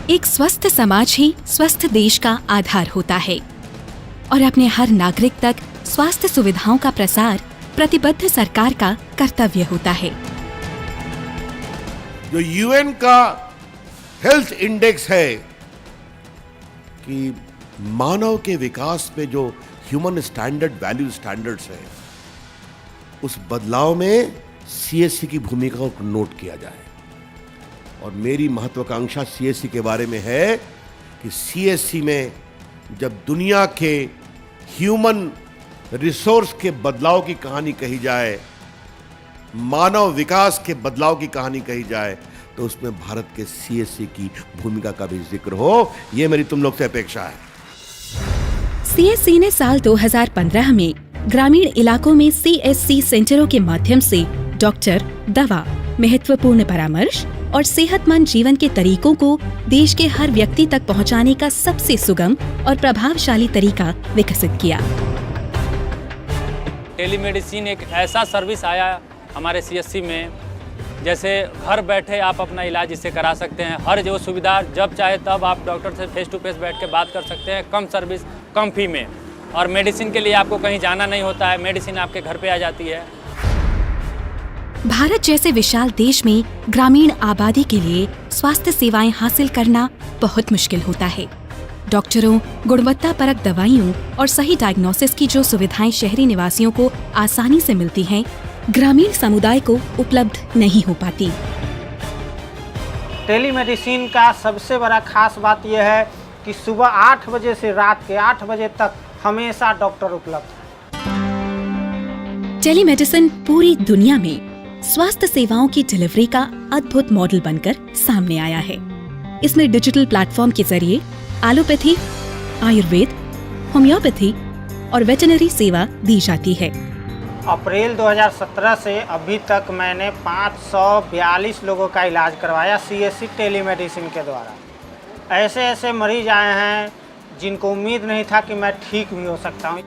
एक स्वस्थ समाज ही स्वस्थ देश का आधार होता है और अपने हर नागरिक तक स्वास्थ्य सुविधाओं का प्रसार प्रतिबद्ध सरकार का कर्तव्य होता है। जो यूएन का हेल्थ इंडेक्स है कि मानव के विकास में जो ह्यूमन वैल्यू स्टैंडर्ड्स है, उस बदलाव में सीएससी की भूमिका को नोट किया जाए। और मेरी महत्वाकांक्षा सीएससी के बारे में है कि सीएससी में जब दुनिया के ह्यूमन रिसोर्स के बदलाव की कहानी कही जाए, मानव विकास के बदलाव की कहानी कही जाए, तो उसमें भारत के सीएससी की भूमिका का भी जिक्र हो। ये मेरी तुम लोग से अपेक्षा है। सीएससी ने साल 2015 में ग्रामीण इलाकों में सीएससी सेंटरों के माध्यम से डॉक्टर, दवा, महत्वपूर्ण परामर्श और सेहतमंद जीवन के तरीकों को देश के हर व्यक्ति तक पहुंचाने का सबसे सुगम और प्रभावशाली तरीका विकसित किया। टेलीमेडिसिन एक ऐसा सर्विस आया हमारे सीएससी में, जैसे घर बैठे आप अपना इलाज इससे करा सकते हैं। हर जो सुविधा जब चाहे तब आप डॉक्टर से फेस टू फेस बैठ के बात कर सकते हैं, कम सर्विस कम फी में। और मेडिसिन के लिए आपको कहीं जाना नहीं होता है, मेडिसिन आपके घर पे आ जाती है। भारत जैसे विशाल देश में ग्रामीण आबादी के लिए स्वास्थ्य सेवाएं हासिल करना बहुत मुश्किल होता है। डॉक्टरों, गुणवत्तापरक दवाइयों और सही डायग्नोसिस की जो सुविधाएं शहरी निवासियों को आसानी से मिलती हैं, ग्रामीण समुदाय को उपलब्ध नहीं हो पाती। टेलीमेडिसिन का सबसे बड़ा खास बात यह है कि सुबह 8 बजे से रात के 8 बजे तक हमेशा डॉक्टर उपलब्ध है। टेलीमेडिसिन पूरी दुनिया में स्वास्थ्य सेवाओं की डिलीवरी का अद्भुत मॉडल बनकर सामने आया है। इसमें डिजिटल प्लेटफॉर्म के जरिए एलोपैथी, आयुर्वेद, होम्योपैथी और वेटरनरी सेवा दी जाती है। अप्रैल 2017 से अभी तक मैंने 542 लोगों का इलाज करवाया सीएससी टेलीमेडिसिन के द्वारा। ऐसे ऐसे मरीज आए हैं जिनको उम्मीद नहीं था कि मैं ठीक भी हो सकता हूँ।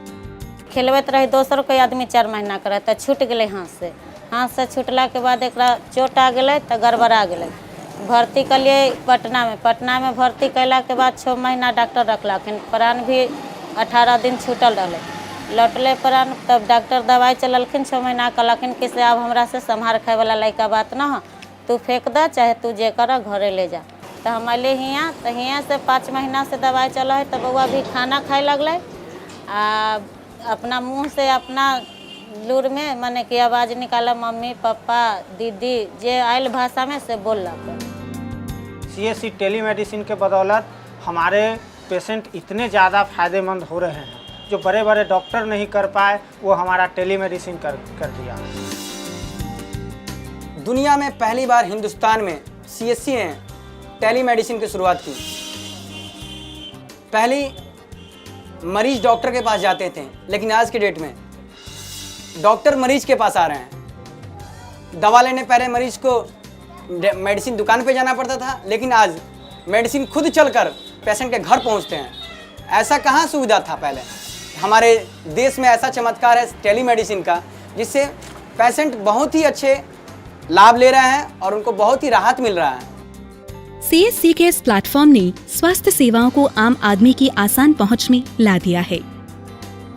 खेलबैत रही दोसर कोई आदमी 4 महीना करे तो छूट गए हाथ से छूटला के बाद एक चोट आ गए तो गड़बड़ा गए। भर्ती कलिए पटना में भर्ती कैला के बाद 6 महीना डॉक्टर रखलखिन। प्राण भी 18 दिन छूटल रहे, लौटले प्राण। तब डॉक्टर दवाई चललखिन 6 महीना, कहलखिन कि से अब हमरा से संभार खाए वाला लड़का बात ना हो, तू फेंक द चाहे तू जे कर घरे ले जा। तो हम अले हियाँ, तो हियाँ से 5 महीना से दवाई चल है। तो बउआ भी खाना खाए लगल, अपना मुँह से अपना लूर में माने कि आवाज़ निकाला, मम्मी पापा दीदी जे आयल भाषा में से बोलक। सीएससी टेलीमेडिसिन के बदौलत हमारे पेशेंट इतने ज़्यादा फायदेमंद हो रहे हैं, जो बड़े बड़े डॉक्टर नहीं कर पाए वो हमारा टेलीमेडिसिन कर दिया। दुनिया में पहली बार हिंदुस्तान में सीएससी ने टेलीमेडिसिन की शुरुआत की। पहली मरीज डॉक्टर के पास जाते थे, लेकिन आज के डेट में डॉक्टर मरीज के पास आ रहे हैं। दवा लेने पहले मरीज को मेडिसिन दुकान पे जाना पड़ता था, लेकिन आज मेडिसिन खुद चलकर पेशेंट के घर पहुंचते हैं। ऐसा कहाँ सुविधा था पहले। हमारे देश में ऐसा चमत्कार है टेलीमेडिसिन का, जिससे पेशेंट बहुत ही अच्छे लाभ ले रहे हैं और उनको बहुत ही राहत मिल रहा है। सीएससी के इस प्लेटफॉर्म ने स्वास्थ्य सेवाओं को आम आदमी की आसान पहुंच में ला दिया है।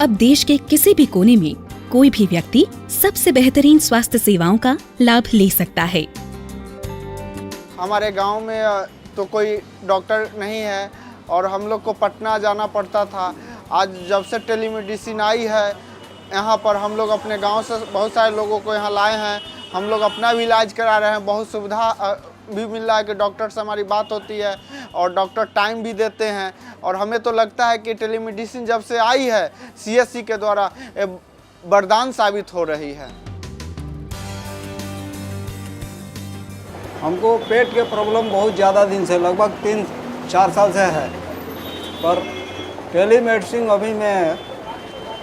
अब देश के किसी भी कोने में कोई भी व्यक्ति सबसे बेहतरीन स्वास्थ्य सेवाओं का लाभ ले सकता है। हमारे गांव में तो कोई डॉक्टर नहीं है और हम लोग को पटना जाना पड़ता था। आज जब से टेलीमेडिसिन आई है, यहाँ पर हम लोग अपने गांव से बहुत सारे लोगों को यहाँ लाए हैं। हम लोग अपना भी इलाज करा रहे हैं। बहुत सुविधा भी मिल रहा है कि डॉक्टर से हमारी बात होती है और डॉक्टर टाइम भी देते हैं। और हमें तो लगता है कि टेलीमेडिसिन जब से आई है सीएससी के द्वारा वरदान साबित हो रही है। हमको पेट के प्रॉब्लम बहुत ज़्यादा दिन से, लगभग 3-4 साल से है, पर टेलीमेडिसिन अभी मैं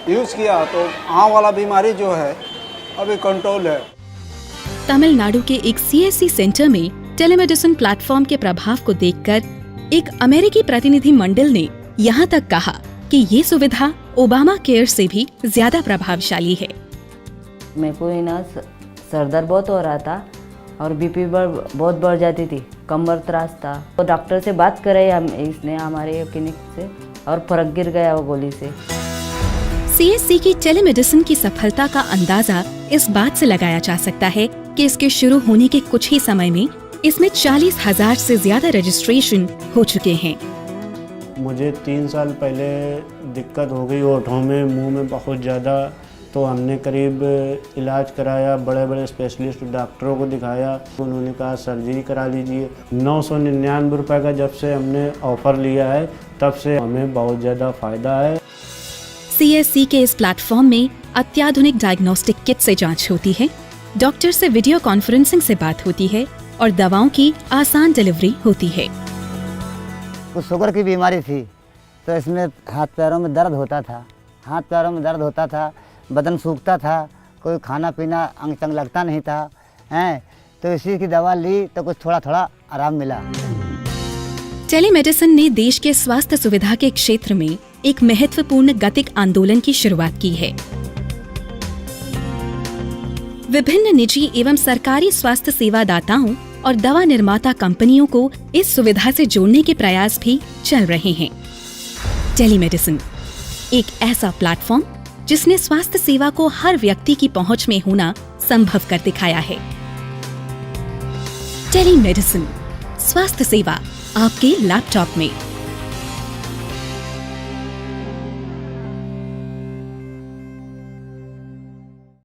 यूज़ किया तो हाँ वाला बीमारी जो है अभी कंट्रोल है। तमिलनाडु के एक सीएससी सेंटर में टेलीमेडिसिन प्लेटफॉर्म के प्रभाव को देखकर एक अमेरिकी प्रतिनिधि मंडल ने यहाँ तक कहा कि ये सुविधा ओबामा केयर से भी ज्यादा प्रभावशाली है। मेरे को ना सर दर्द बहुत हो रहा था और बीपी बहुत बढ़ जाती थी। कमर त्रास था, तो डॉक्टर से बात करे हम इसने हमारे क्लिनिक से, और फर्क गिर गया वो गोली से। CSC की टेलीमेडिसिन की सफलता का अंदाजा इस बात से लगाया जा सकता है कि इसके शुरू होने के कुछ ही समय में इसमें 40,000 से ज्यादा रजिस्ट्रेशन हो चुके हैं। मुझे 3 साल पहले दिक्कत हो गई होठों में, मुंह में बहुत ज़्यादा, तो हमने करीब इलाज कराया, बड़े बड़े स्पेशलिस्ट डॉक्टरों को दिखाया, उन्होंने कहा सर्जरी करा लीजिए। 999 रुपये का जब से हमने ऑफ़र लिया है तब से हमें बहुत ज़्यादा फ़ायदा है। CSC के इस प्लेटफॉर्म में अत्याधुनिक डायग्नोस्टिक किट से जांच होती है, डॉक्टर से वीडियो कॉन्फ्रेंसिंग से बात होती है और दवाओं की आसान डिलीवरी होती है। कुछ शुगर की बीमारी थी तो इसमें हाथ पैरों में दर्द होता था, बदन सूखता था, कोई खाना पीना अंग तंग लगता नहीं था, हैं, तो इसी की दवा ली तो कुछ थोड़ा थोड़ा आराम मिला। टेलीमेडिसिन ने देश के स्वास्थ्य सुविधा के क्षेत्र में एक महत्वपूर्ण गतिक आंदोलन की शुरुआत की है। विभिन्न निजी एवं सरकारी स्वास्थ्य सेवादाताओं और दवा निर्माता कंपनियों को इस सुविधा से जोड़ने के प्रयास भी चल रहे हैं। टेलीमेडिसिन एक ऐसा प्लेटफॉर्म जिसने स्वास्थ्य सेवा को हर व्यक्ति की पहुंच में होना संभव कर दिखाया है। टेलीमेडिसिन, स्वास्थ्य सेवा आपके लैपटॉप में।